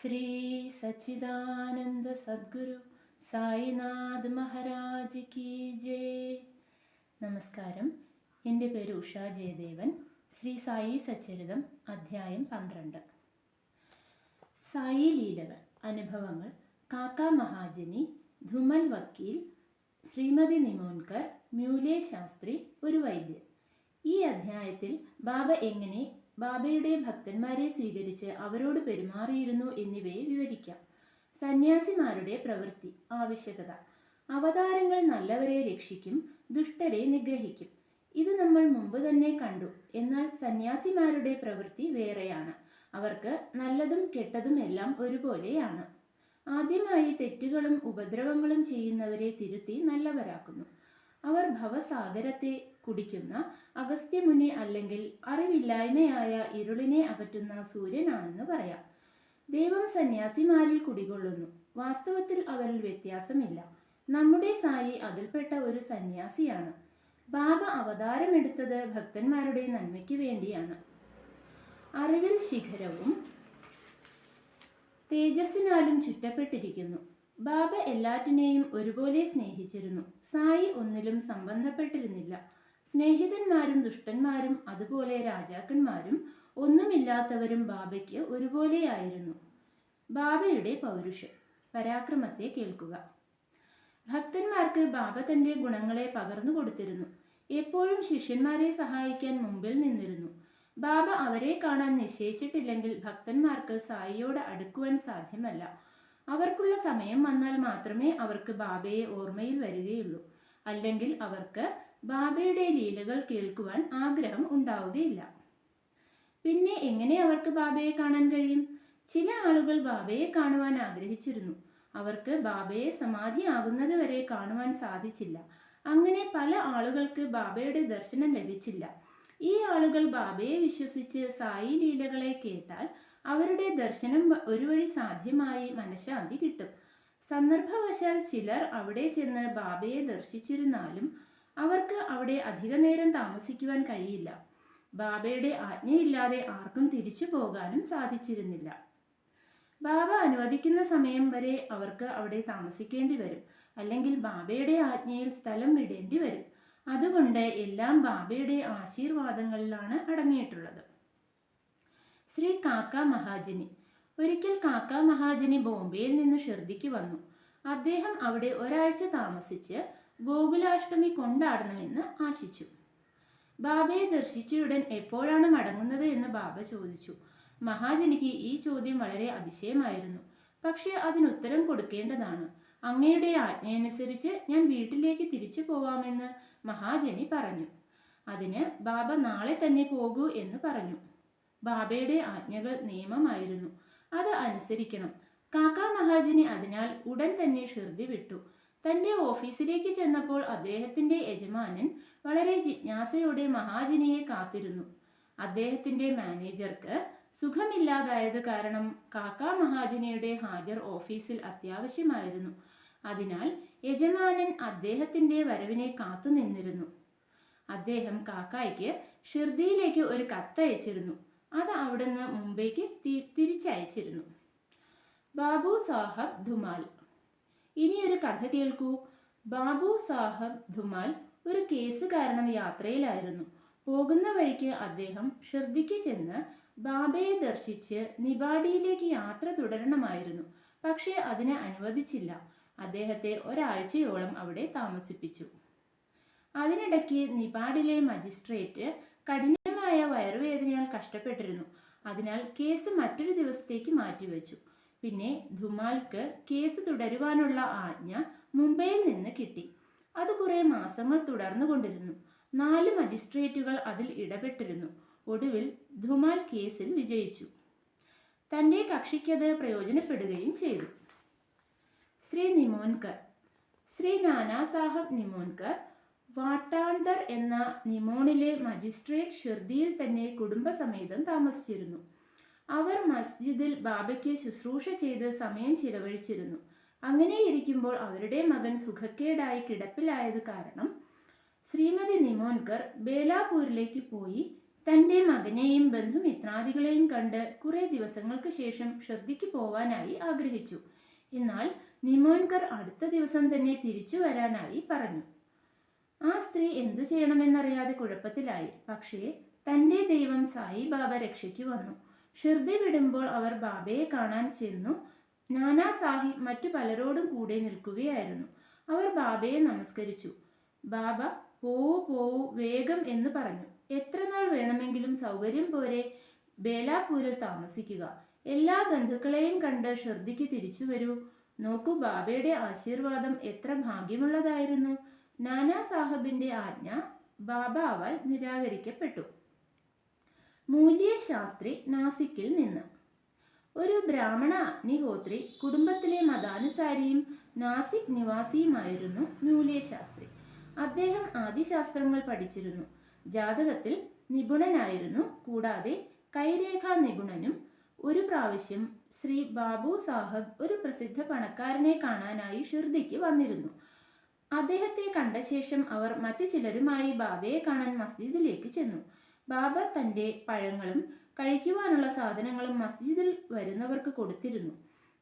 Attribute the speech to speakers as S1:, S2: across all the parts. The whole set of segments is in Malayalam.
S1: ശ്രീ സച്ചിദാനന്ദ സദ്ഗുരു സായിനാഥ് മഹാരാജ് കി ജയ്. നമസ്കാരം. എൻ്റെ പേര് ഉഷ ജയദേവൻ. ശ്രീ സായി സച്ചരിതം അധ്യായം 12. സായി ലീലകൾ, അനുഭവങ്ങൾ, കാക്ക മഹാജനി, ധുമൽ വക്കീൽ, ശ്രീമതി നിമോൻകർ, മ്യൂലെ ശാസ്ത്രി, ഒരു വൈദ്യൻ. ഈ അധ്യായത്തിൽ ബാബ എങ്ങനെ ബാബയുടെ ഭക്തന്മാരെ സ്വീകരിച്ച് അവരോട് പെരുമാറിയിരുന്നു എന്നിവയെ വിവരിക്കാം. സന്യാസിമാരുടെ പ്രവൃത്തി, ആവശ്യകത. അവതാരങ്ങൾ നല്ലവരെ രക്ഷിക്കും, ദുഷ്ടരെ നിഗ്രഹിക്കും. ഇത് നമ്മൾ മുമ്പ് തന്നെ കണ്ടു. എന്നാൽ സന്യാസിമാരുടെ പ്രവൃത്തി വേറെയാണ്. അവർക്ക് നല്ലതും കെട്ടതും എല്ലാം ഒരുപോലെയാണ്. ആദ്യമായി തെറ്റുകളും ഉപദ്രവങ്ങളും ചെയ്യുന്നവരെ തിരുത്തി നല്ലവരാക്കുന്നു. അവർ ഭവസാഗരത്തെ കുടിക്കുന്ന അഗസ്ത്യമുനി അല്ലെങ്കിൽ അറിവില്ലായ്മയായ ഇരുളിനെ അകറ്റുന്ന സൂര്യനാണെന്ന് പറയാം. ദൈവം സന്യാസിമാരിൽ കുടികൊള്ളുന്നു. വാസ്തവത്തിൽ അവരിൽ വ്യത്യാസമില്ല. നമ്മുടെ സായി അതിൽപ്പെട്ട ഒരു സന്യാസിയാണ്. ബാബ അവതാരമെടുത്തത് ഭക്തന്മാരുടെ നന്മയ്ക്ക് വേണ്ടിയാണ്. അറിവിൽ ശിഖരവും തേജസ്സിനാലും ചുറ്റപ്പെട്ടിരിക്കുന്നു. ബാബ എല്ലാറ്റിനെയും ഒരുപോലെ സ്നേഹിച്ചിരുന്നു. സായി ഒന്നിലും സംബന്ധപ്പെട്ടിരുന്നില്ല. സ്നേഹിതന്മാരും ദുഷ്ടന്മാരും അതുപോലെ രാജാക്കന്മാരും ഒന്നുമില്ലാത്തവരും ബാബയ്ക്ക് ഒരുപോലെയായിരുന്നു. ബാബയുടെ പൗരുഷം, പരാക്രമത്തെ കേൾക്കുക. ഭക്തന്മാർക്ക് ബാബ തന്റെ ഗുണങ്ങളെ പകർന്നു കൊടുത്തിരുന്നു. എപ്പോഴും ശിഷ്യന്മാരെ സഹായിക്കാൻ മുമ്പിൽ നിന്നിരുന്നു. ബാബ അവരെ കാണാൻ നിശ്ചയിച്ചിട്ടില്ലെങ്കിൽ ഭക്തന്മാർക്ക് സായിയോട് അടുക്കുവാൻ സാധ്യമല്ല. അവർക്കുള്ള സമയം വന്നാൽ മാത്രമേ അവർക്ക് ബാബയെ ഓർമ്മയിൽ വരികയുള്ളൂ. അല്ലെങ്കിൽ അവർക്ക് ബാബയുടെ ലീലകൾ കേൾക്കുവാൻ ആഗ്രഹം ഉണ്ടാവുകയില്ല. പിന്നെ എങ്ങനെ അവർക്ക് ബാബയെ കാണാൻ കഴിയും? ചില ആളുകൾ ബാബയെ കാണുവാൻ ആഗ്രഹിച്ചിരുന്നു. അവർക്ക് ബാബയെ സമാധിയാകുന്നത് വരെ കാണുവാൻ സാധിച്ചില്ല. അങ്ങനെ പല ആളുകൾക്ക് ബാബയുടെ ദർശനം ലഭിച്ചില്ല. ഈ ആളുകൾ ബാബയെ വിശ്വസിച്ച് സായി ലീലകളെ കേട്ടാൽ അവരുടെ ദർശനം ഒരു വഴി സാധ്യമായി മനഃശാന്തി കിട്ടും. സന്ദർഭവശാൽ ചിലർ അവിടെ ചെന്ന് ബാബയെ ദർശിച്ചിരുന്നാലും അവർക്ക് അവിടെ അധിക നേരം താമസിക്കുവാൻ കഴിയില്ല. ബാബയുടെ ആജ്ഞയില്ലാതെ ആർക്കും തിരിച്ചു പോകാനും സാധിച്ചിരുന്നില്ല. ബാബ അനുവദിക്കുന്ന സമയം വരെ അവർക്ക് അവിടെ താമസിക്കേണ്ടി വരും. അല്ലെങ്കിൽ ബാബയുടെ ആജ്ഞയിൽ സ്ഥലം വിടേണ്ടി വരും. അതുകൊണ്ട് എല്ലാം ബാബയുടെ ആശീർവാദങ്ങളിലാണ് അടങ്ങിയിട്ടുള്ളത്. ശ്രീ കാക്ക മഹാജനി. ഒരിക്കൽ കാക്ക മഹാജനി ബോംബെയിൽ നിന്ന് ഷിർദിക്ക് വന്നു. അദ്ദേഹം അവിടെ ഒരാഴ്ച താമസിച്ച് ഗോകുലാഷ്ടമി കൊണ്ടാടണമെന്ന് ആശിച്ചു. ബാബയെ ദർശിച്ചയുടൻ എപ്പോഴാണ് മടങ്ങുന്നത് എന്ന് ബാബ ചോദിച്ചു. മഹാജനിക്ക് ഈ ചോദ്യം വളരെ അതിശയമായിരുന്നു. പക്ഷെ അതിനുത്തരം കൊടുക്കേണ്ടതാണ്. അങ്ങയുടെ ആജ്ഞയനുസരിച്ച് ഞാൻ വീട്ടിലേക്ക് തിരിച്ചു പോവാമെന്ന് മഹാജനി പറഞ്ഞു. അതിന് ബാബ നാളെ തന്നെ പോകൂ എന്ന് പറഞ്ഞു. ബാബയുടെ ആജ്ഞകൾ നിയമമായിരുന്നു. അത് അനുസരിക്കണം. കാക്ക മഹാജനി അതിനാൽ ഉടൻ തന്നെ ഷിർദി വിട്ടു. തന്റെ ഓഫീസിലേക്ക് ചെന്നപ്പോൾ അദ്ദേഹത്തിന്റെ യജമാനൻ വളരെ ജിജ്ഞാസയോടെ മഹാജനിയെ കാത്തിരുന്നു. അദ്ദേഹത്തിന്റെ മാനേജർക്ക് സുഖമില്ലാതായത് കാരണം കാക്ക മഹാജനിയുടെ ഹാജർ ഓഫീസിൽ അത്യാവശ്യമായിരുന്നു. അതിനാൽ യജമാനൻ അദ്ദേഹത്തിന്റെ വരവിനെ കാത്തുനിന്നിരുന്നു. അദ്ദേഹം കാക്കായ്ക്ക് ഷിർദിയിലേക്ക് ഒരു കത്തയച്ചിരുന്നു. അത് അവിടുന്ന് മുംബൈക്ക് തിരിച്ചയച്ചിരുന്നു. ബാബു സാഹബ് ധുമാൽ. ഇനിയൊരു കഥ കേൾക്കൂ. ബാബു സാഹബ് ധുമാൽ ഒരു കേസ് കാരണം യാത്രയിലായിരുന്നു. പോകുന്ന വഴിക്ക് അദ്ദേഹം ഷിർദിക്ക് ചെന്ന് ബാബയെ ദർശിച്ച് നിബാഡിയിലേക്ക് യാത്ര തുടരണമായിരുന്നു. പക്ഷേ അതിന് അനുവദിച്ചില്ല. അദ്ദേഹത്തെ ഒരാഴ്ചയോളം അവിടെ താമസിപ്പിച്ചു. അതിനിടയ്ക്ക് നിബാഡിലെ മജിസ്ട്രേറ്റ് കഠിനമായ വയറുവേദനയാൽ കഷ്ടപ്പെട്ടിരുന്നു. അതിനാൽ കേസ് മറ്റൊരു ദിവസത്തേക്ക് മാറ്റിവെച്ചു. പിന്നെ ധുമാൽക്ക് കേസ് തുടരുവാനുള്ള ആജ്ഞ മുംബൈയിൽ നിന്ന് കിട്ടി. അത് കുറെ മാസങ്ങൾ തുടർന്നുകൊണ്ടിരുന്നു. 4 മജിസ്ട്രേറ്റുകൾ അതിൽ ഇടപെട്ടിരുന്നു. ഒടുവിൽ ധുമാൽ കേസിൽ വിജയിച്ചു. തന്റെ കക്ഷിക്കത് പ്രയോജനപ്പെടുകയും ചെയ്തു. ശ്രീ നിമോൻകർ. ശ്രീ നാനാ സാഹബ് നിമോൻകർ വാട്ടാണ്ടർ എന്ന നിമോണിലെ മജിസ്ട്രേറ്റ് ഷിർദിയിൽ തന്നെ കുടുംബസമേതം താമസിച്ചിരുന്നു. അവർ മസ്ജിദിൽ ബാബയ്ക്ക് ശുശ്രൂഷ ചെയ്ത് സമയം ചിലവഴിച്ചിരുന്നു. അങ്ങനെയിരിക്കുമ്പോൾ അവരുടെ മകൻ സുഖക്കേടായി കിടപ്പിലായത് കാരണം ശ്രീമതി നിമോൻകർ ബേലാപൂരിലേക്ക് പോയി തൻ്റെ മകനെയും ബന്ധുമിത്രാദികളെയും കണ്ട് കുറെ ദിവസങ്ങൾക്ക് ശേഷം ഷിർദിക്ക് പോവാനായി ആഗ്രഹിച്ചു. എന്നാൽ നിമോൻകർ അടുത്ത ദിവസം തന്നെ തിരിച്ചു വരാനായി പറഞ്ഞു. ആ സ്ത്രീ എന്തു ചെയ്യണമെന്നറിയാതെ കുഴപ്പത്തിലായി. പക്ഷേ തൻ്റെ ദൈവം സായിബാബ രക്ഷയ്ക്ക് വന്നു. ഷിർദി വിടുമ്പോൾ അവർ ബാബയെ കാണാൻ ചെന്നു. നാനാ സാഹിബ് മറ്റു പലരോടും കൂടെ നിൽക്കുകയായിരുന്നു. അവർ ബാബയെ നമസ്കരിച്ചു. ബാബ പോവൂ പോവൂ വേഗം എന്ന് പറഞ്ഞു. എത്ര നാൾ വേണമെങ്കിലും സൗകര്യം പോരെ ബേലാപൂരിൽ താമസിക്കുക. എല്ലാ ബന്ധുക്കളെയും കണ്ട് ഷിർദിക്ക് തിരിച്ചു വരൂ. നോക്കൂ, ബാബയുടെ ആശീർവാദം എത്ര ഭാഗ്യമുള്ളതായിരുന്നു. നാനാ സാഹിബിന്റെ ആജ്ഞ ബാബാവാൽ നിരാകരിക്കപ്പെട്ടു. മൂല്യശാസ്ത്രി നാസിക്കിൽ നിന്ന്. ഒരു ബ്രാഹ്മണ അഗ്നിഹോത്രി കുടുംബത്തിലെ മതാനുസാരിയും നാസിക് നിവാസിയുമായിരുന്നു മൂല്യശാസ്ത്രി. അദ്ദേഹം ആദിശാസ്ത്രങ്ങൾ പഠിച്ചിരുന്നു. ജാതകത്തിൽ നിപുണനായിരുന്നു. കൂടാതെ കൈരേഖാ നിപുണനും. ഒരു പ്രാവശ്യം ശ്രീ ബാബു സാഹബ് ഒരു പ്രസിദ്ധ പണക്കാരനെ കാണാനായി ഷിർദിക്ക് വന്നിരുന്നു. അദ്ദേഹത്തെ കണ്ട ശേഷം അവർ മറ്റു ചിലരുമായി ബാബയെ കാണാൻ മസ്ജിദിലേക്ക് ചെന്നു. ബാബ തൻ്റെ പഴങ്ങളും കഴിക്കുവാനുള്ള സാധനങ്ങളും മസ്ജിദിൽ വരുന്നവർക്ക് കൊടുത്തിരുന്നു.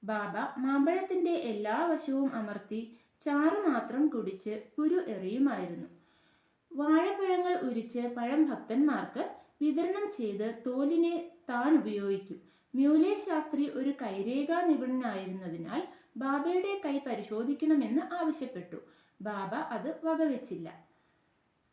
S1: ബാബ മാമ്പഴത്തിൻ്റെ എല്ലാ വശവും അമർത്തി ചാറ് മാത്രം കുടിച്ച് കുരു എറിയുമായിരുന്നു. വാഴപ്പഴങ്ങൾ ഉരിച്ച് പഴം ഭക്തന്മാർക്ക് വിതരണം ചെയ്ത് തോലിനെ താൻ ഉപയോഗിക്കും. മ്യൂലെ ശാസ്ത്രി ഒരു കൈരേഖാ നിപുണനായിരുന്നതിനാൽ ബാബയുടെ കൈ പരിശോധിക്കണമെന്ന് ആവശ്യപ്പെട്ടു. ബാബ അത് വകവെച്ചില്ല.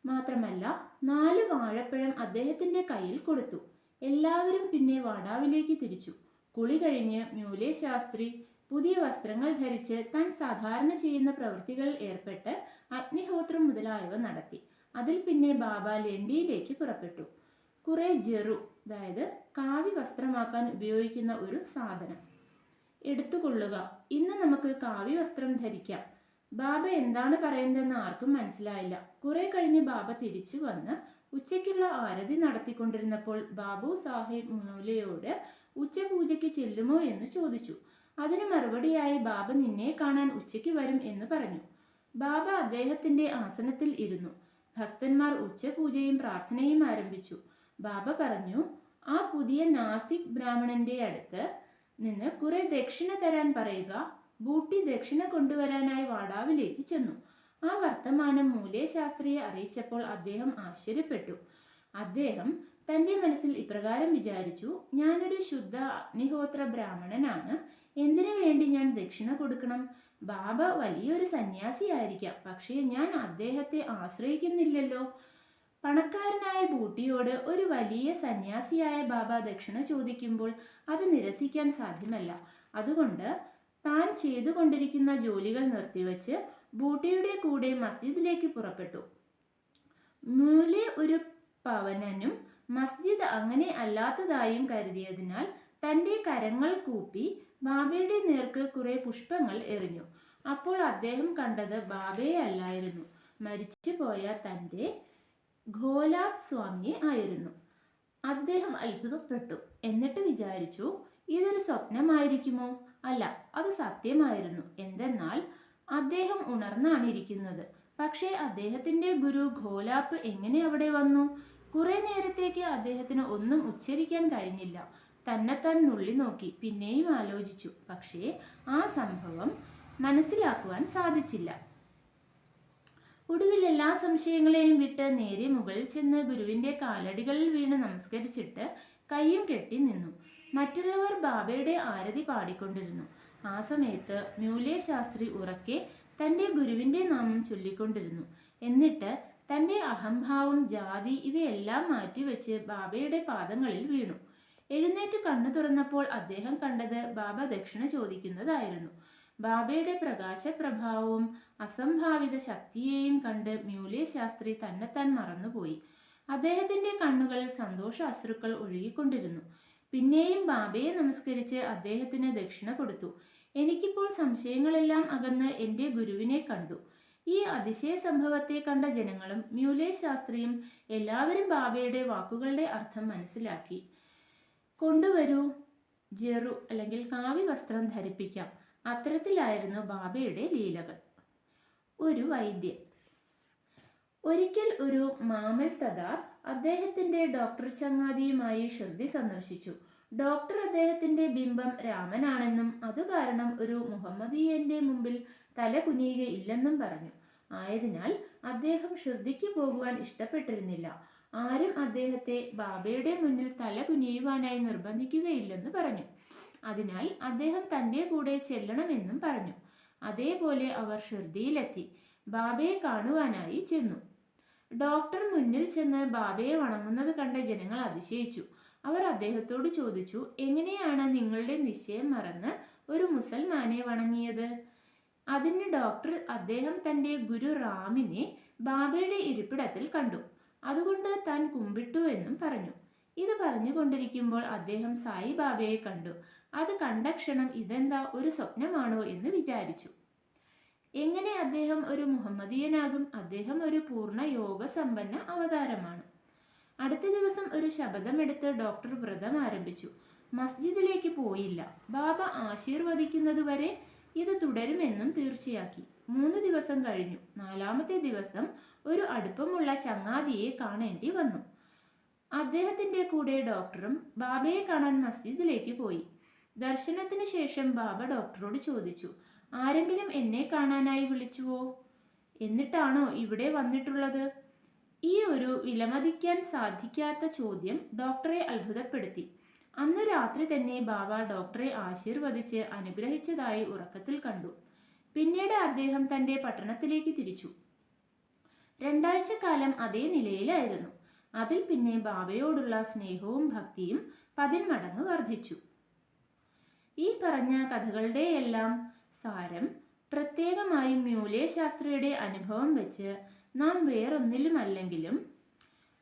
S1: മാത്രമല്ല 4 വാഴപ്പഴം അദ്ദേഹത്തിന്റെ കയ്യിൽ കൊടുത്തു. എല്ലാവരും പിന്നെ വാടാവിലേക്ക് തിരിച്ചു. കുളി കഴിഞ്ഞ് മ്യൂലെ ശാസ്ത്രി പുതിയ വസ്ത്രങ്ങൾ ധരിച്ച് താൻ സാധാരണ ചെയ്യുന്ന പ്രവൃത്തികളിൽ ഏർപ്പെട്ട് അഗ്നിഹോത്രം മുതലായവ നടത്തി. അതിൽ പിന്നെ ബാബ ലണ്ടിയിലേക്ക് പുറപ്പെട്ടു. കുറെ ജെറു, അതായത് കാവി വസ്ത്രമാക്കാൻ ഉപയോഗിക്കുന്ന ഒരു സാധനം എടുത്തുകൊള്ളുക. ഇന്ന് നമുക്ക് കാവി വസ്ത്രം ധരിക്കാം. ബാബ എന്താണ് പറയുന്നതെന്ന് ആർക്കും മനസ്സിലായില്ല. കുറെ കഴിഞ്ഞ് ബാബ തിരിച്ചു വന്ന് ഉച്ചയ്ക്കുള്ള ആരതി നടത്തിക്കൊണ്ടിരുന്നപ്പോൾ ബാബു സാഹിബ് മൂലയോട് ഉച്ചപൂജയ്ക്ക് ചെല്ലുമോ എന്ന് ചോദിച്ചു. അതിന് മറുപടിയായി ബാബ നിന്നെ കാണാൻ ഉച്ചയ്ക്ക് വരും എന്ന് പറഞ്ഞു. ബാബ അദ്ദേഹത്തിന്റെ ആസനത്തിൽ ഇരുന്നു. ഭക്തന്മാർ ഉച്ചപൂജയും പ്രാർത്ഥനയും ആരംഭിച്ചു. ബാബ പറഞ്ഞു, ആ പുതിയ നാസിക് ബ്രാഹ്മണന്റെ അടുത്ത് നിന്ന് കുറെ ദക്ഷിണ തരാൻ പറയുക. ബൂട്ടി ദക്ഷിണ കൊണ്ടുവരാനായി വാടാവിലേക്ക് ചെന്നു. ആ വർത്തമാനം മൂലെ ശാസ്ത്രിയെ അറിയിച്ചപ്പോൾ അദ്ദേഹം ആശ്ചര്യപ്പെട്ടു. അദ്ദേഹം തൻ്റെ മനസ്സിൽ ഇപ്രകാരം വിചാരിച്ചു, ഞാനൊരു ശുദ്ധ അഗ്നിഹോത്ര ബ്രാഹ്മണനാണ്. എന്തിനു വേണ്ടി ഞാൻ ദക്ഷിണ കൊടുക്കണം? ബാബ വലിയൊരു സന്യാസിയായിരിക്കാം, പക്ഷേ ഞാൻ അദ്ദേഹത്തെ ആശ്രയിക്കുന്നില്ലല്ലോ. പണക്കാരനായ ബൂട്ടിയോട് ഒരു വലിയ സന്യാസിയായ ബാബ ദക്ഷിണ ചോദിക്കുമ്പോൾ അത് നിരസിക്കാൻ സാധ്യമല്ല. അതുകൊണ്ട് താൻ ചെയ്തുകൊണ്ടിരിക്കുന്ന ജോലികൾ നിർത്തിവെച്ച് ബൂട്ടിയുടെ കൂടെ മസ്ജിദിലേക്ക് പുറപ്പെട്ടു. മൂലെ ഒരു പവനനും മസ്ജിദ് അങ്ങനെ അല്ലാത്തതായും കരുതിയതിനാൽ തൻ്റെ കരങ്ങൾ കൂപ്പി ബാബയുടെ നേർക്ക് കുറെ പുഷ്പങ്ങൾ എറിഞ്ഞു. അപ്പോൾ അദ്ദേഹം കണ്ടത് ബാബയെ അല്ലായിരുന്നു, മരിച്ചുപോയ തൻ്റെ ഘോലാബ് സ്വാമിയെ ആയിരുന്നു. അദ്ദേഹം അത്ഭുതപ്പെട്ടു. എന്നിട്ട് വിചാരിച്ചു, ഇതൊരു സ്വപ്നമായിരിക്കുമോ? അല്ല, അത് സത്യമായിരുന്നു. എന്തെന്നാൽ അദ്ദേഹം ഉണർന്നാണ് ഇരിക്കുന്നത്. പക്ഷേ അദ്ദേഹത്തിന്റെ ഗുരു ഘോലാപ്പ് എങ്ങനെ അവിടെ വന്നു? കുറെ നേരത്തേക്ക് അദ്ദേഹത്തിന് ഒന്നും ഉച്ചരിക്കാൻ കഴിഞ്ഞില്ല. തന്നെത്താൻ നുള്ളി നോക്കി. പിന്നെയും ആലോചിച്ചു. പക്ഷേ ആ സംഭവം മനസ്സിലാക്കുവാൻ സാധിച്ചില്ല. ഒടുവിൽ എല്ലാ സംശയങ്ങളെയും വിട്ട് നേരെ മുകളിൽ ചെന്ന് ഗുരുവിന്റെ കാലടികളിൽ വീണ് നമസ്കരിച്ചിട്ട് കൈയും കെട്ടി നിന്നു. മറ്റുള്ളവർ ബാബയുടെ ആരതി പാടിക്കൊണ്ടിരുന്നു. ആ സമയത്ത് മ്യൂലെ ശാസ്ത്രി ഉറക്കെ തൻ്റെ ഗുരുവിൻ്റെ നാമം ചൊല്ലിക്കൊണ്ടിരുന്നു. എന്നിട്ട് തൻ്റെ അഹംഭാവം, ജാതി ഇവയെല്ലാം മാറ്റിവെച്ച് ബാബയുടെ പാദങ്ങളിൽ വീണു. എഴുന്നേറ്റ് കണ്ണു തുറന്നപ്പോൾ അദ്ദേഹം കണ്ടത് ബാബ ദക്ഷിണ ചോദിക്കുന്നതായിരുന്നു. ബാബയുടെ പ്രകാശപ്രഭാവവും അസംഭാവിത ശക്തിയെയും കണ്ട് മ്യൂലെ ശാസ്ത്രി തന്നെത്താൻ മറന്നുപോയി. അദ്ദേഹത്തിന്റെ കണ്ണുകളിൽ സന്തോഷ അശ്രുക്കൾ ഒഴുകിക്കൊണ്ടിരുന്നു. പിന്നെയും ബാബയെ നമസ്കരിച്ച് അദ്ദേഹത്തിന് ദക്ഷിണ കൊടുത്തു. എനിക്കിപ്പോൾ സംശയങ്ങളെല്ലാം അകന്ന് എൻ്റെ ഗുരുവിനെ കണ്ടു. ഈ അതിശയ സംഭവത്തെ കണ്ട ജനങ്ങളും മ്യൂലെ ശാസ്ത്രിയും എല്ലാവരും ബാബയുടെ വാക്കുകളുടെ അർത്ഥം മനസ്സിലാക്കി. കൊണ്ടുവരൂ, ജെറു അല്ലെങ്കിൽ കാവി വസ്ത്രം ധരിപ്പിക്കാം. അത്തരത്തിലായിരുന്നു ബാബയുടെ ലീലകൾ. ഒരു വൈദ്യൻ. ഒരിക്കൽ ഒരു മാമൽ തദാർ അദ്ദേഹത്തിന്റെ ഡോക്ടർ ചങ്ങാതിയുമായി ഷിർദി സന്ദർശിച്ചു. ഡോക്ടർ അദ്ദേഹത്തിന്റെ ബിംബം രാമനാണെന്നും അതുകാരണം ഒരു മുഹമ്മദീയന്റെ മുമ്പിൽ തല കുനിയുകയില്ലെന്നും പറഞ്ഞു. ആയതിനാൽ അദ്ദേഹം ഷിർദിക്ക് പോകുവാൻ ഇഷ്ടപ്പെട്ടിരുന്നില്ല. ആരും അദ്ദേഹത്തെ ബാബയുടെ മുന്നിൽ തല കുനിയുവാനായി നിർബന്ധിക്കുകയില്ലെന്ന് പറഞ്ഞു. അതിനാൽ അദ്ദേഹം തൻ്റെ കൂടെ ചെല്ലണമെന്നും പറഞ്ഞു. അതേപോലെ അവർ ഷിർദിയിലെത്തി ബാബയെ കാണുവാനായി ചെന്നു. ഡോക്ടർ മുന്നിൽ ചെന്ന് ബാബയെ വണങ്ങുന്നത് കണ്ട ജനങ്ങൾ അതിശയിച്ചു. അവർ അദ്ദേഹത്തോട് ചോദിച്ചു, എങ്ങനെയാണ് നിങ്ങളുടെ നിശ്ചയം മറന്ന് ഒരു മുസൽമാനെ വണങ്ങിയത്? അതിന് ഡോക്ടർ അദ്ദേഹം തൻ്റെ ഗുരു റാമിനെ ബാബയുടെ ഇരിപ്പിടത്തിൽ കണ്ടു, അതുകൊണ്ട് താൻ കുമ്പിട്ടു എന്നും പറഞ്ഞു. ഇത് പറഞ്ഞുകൊണ്ടിരിക്കുമ്പോൾ അദ്ദേഹം സായി ബാബയെ കണ്ടു. അത് കണ്ട ക്ഷണം ഇതെന്താ ഒരു സ്വപ്നമാണോ എന്ന് വിചാരിച്ചു. എങ്ങനെ അദ്ദേഹം ഒരു മുഹമ്മദീയനാകും? അദ്ദേഹം ഒരു പൂർണ്ണ യോഗസമ്പന്ന അവതാരമാണ്. അടുത്ത ദിവസം ഒരു ശപഥമെടുത്ത് ഡോക്ടർ വ്രതം ആരംഭിച്ചു. മസ്ജിദിലേക്ക് പോയില്ല. ബാബ ആശീർവദിക്കുന്നതുവരെ ഇത് തുടരുമെന്നും തീർച്ചയാക്കി. 3 ദിവസം കഴിഞ്ഞു. 4-ാമത്തെ ദിവസം ഒരു അടുപ്പമുള്ള ചങ്ങാതിയെ കാണേണ്ടി വന്നു. അദ്ദേഹത്തിന്റെ കൂടെ ഡോക്ടറും ബാബയെ കാണാൻ മസ്ജിദിലേക്ക് പോയി. ദർശനത്തിന് ശേഷം ബാബ ഡോക്ടറോട് ചോദിച്ചു, ആരെങ്കിലും എന്നെ കാണാനായി വിളിച്ചുവോ? എന്നിട്ടാണോ ഇവിടെ വന്നിട്ടുള്ളത്? ഈ ഒരു വിലമതിക്കാൻ സാധിക്കാത്ത ചോദ്യം ഡോക്ടറെ അത്ഭുതപ്പെടുത്തി. അന്ന് രാത്രി തന്നെ ബാബ ഡോക്ടറെ ആശീർവദിച്ച് അനുഗ്രഹിച്ചതായി ഉറക്കത്തിൽ കണ്ടു. പിന്നീട് അദ്ദേഹം തൻ്റെ പട്ടണത്തിലേക്ക് തിരിച്ചു. 2 ആഴ്ചക്കാലം അതേ നിലയിലായിരുന്നു. അതിൽ പിന്നെ ബാബയോടുള്ള സ്നേഹവും ഭക്തിയും 10 മടങ്ങ് വർദ്ധിച്ചു. ഈ പറഞ്ഞ കഥകളുടെയെല്ലാം സാരം പ്രത്യേകമായും മ്യൂലേ ശാസ്ത്രിയുടെ അനുഭവം വെച്ച് നാം വേറൊന്നിലുമല്ലെങ്കിലും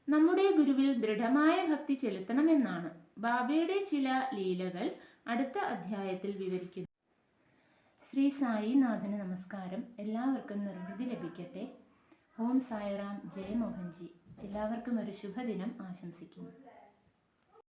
S1: നമ്മുടെ ഗുരുവിൽ ദൃഢമായ ഭക്തി ചെലുത്തണമെന്നാണ്. ബാബയുടെ ചില ലീലകൾ അടുത്ത അധ്യായത്തിൽ വിവരിക്കുന്നു. ശ്രീ സായിനാഥന് നമസ്കാരം. എല്ലാവർക്കും നിർവൃതി ലഭിക്കട്ടെ. ഓം സായിറാം. ജയ മോഹൻജി. എല്ലാവർക്കും ഒരു ശുഭദിനം ആശംസിക്കുന്നു.